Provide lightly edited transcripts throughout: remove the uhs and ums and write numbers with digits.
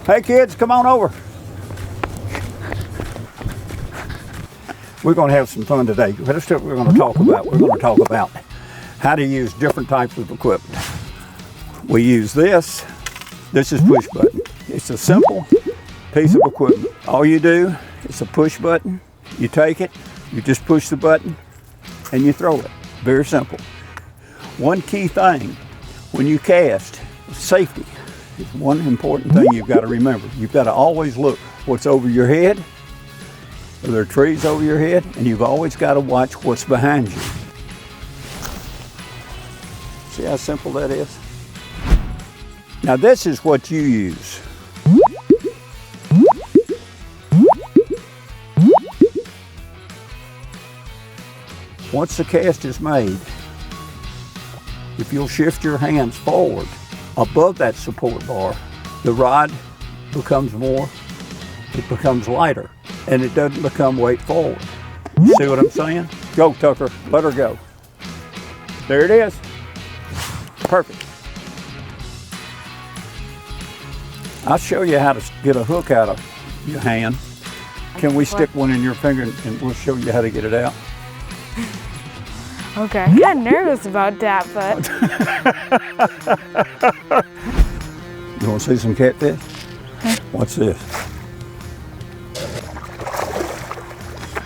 Hey kids, come on over. We're going to have some fun today. That's what we're going to talk about. We're going to talk about how to use different types of equipment. We use this. This is push button. It's a simple piece of equipment. All you do is a push button. You take it, you just push the button, and you throw it. Very simple. One key thing when you cast, safety is one important thing you've got to remember. You've got to always look what's over your head. Are there trees over your head? And you've always got to watch what's behind you. See how simple that is? Now this is what you use. Once the cast is made, if you'll shift your hands forward above that support bar, the rod becomes lighter, and it doesn't become weight forward. You see what I'm saying? Go, Tucker, let her go. There it is. Perfect. I'll show you how to get a hook out of your hand. Can we stick one in your finger and we'll show you how to get it out? Okay, I'm kind of nervous about that, but. You want to see some catfish? Huh? What's this?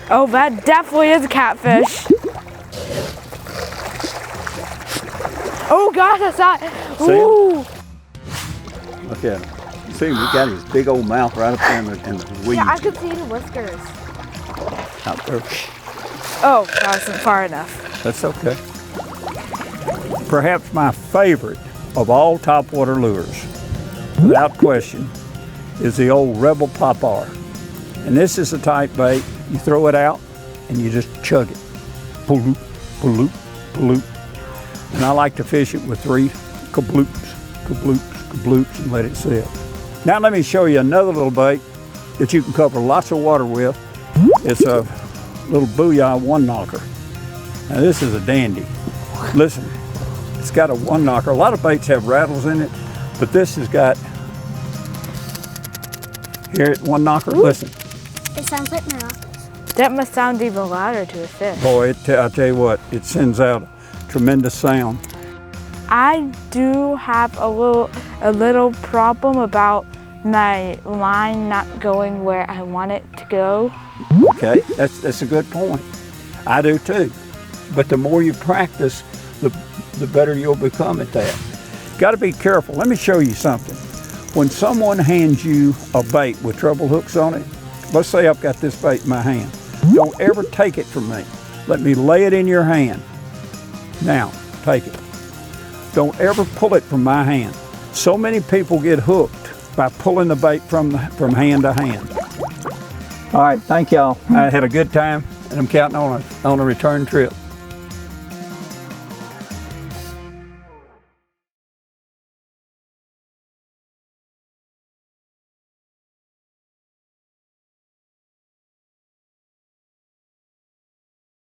Oh, that definitely is a catfish. Oh gosh, I saw it. See Ooh. Look at him. See, we got his big old mouth right up there in the weeds. Yeah, I could see the whiskers. Out there. Oh, that wasn't far enough. That's okay. Perhaps my favorite of all topwater lures, without question, is the old Rebel Popar. And this is the type bait, you throw it out and you just chug it. Paloop, paloop, paloop. And I like to fish it with 3 kabloops, kabloops, kabloops, and let it sit. Now let me show you another little bait that you can cover lots of water with. It's a little Booyah one knocker. Now this is a dandy. Listen, it's got a one knocker. A lot of baits have rattles in it, but this has got, hear it, one knocker? Listen. It sounds like maracas. That must sound even louder to a fish. Boy, I'll tell you what, it sends out a tremendous sound. I do have a little problem about my line not going where I want it to go. Okay, that's a good point. I do too. But the more you practice, the better you'll become at that. Got to be careful. Let me show you something. When someone hands you a bait with treble hooks on it, let's say I've got this bait in my hand. Don't ever take it from me. Let me lay it in your hand. Now, take it. Don't ever pull it from my hand. So many people get hooked by pulling the bait from hand to hand. All right, thank y'all. I had a good time, and I'm counting on a return trip.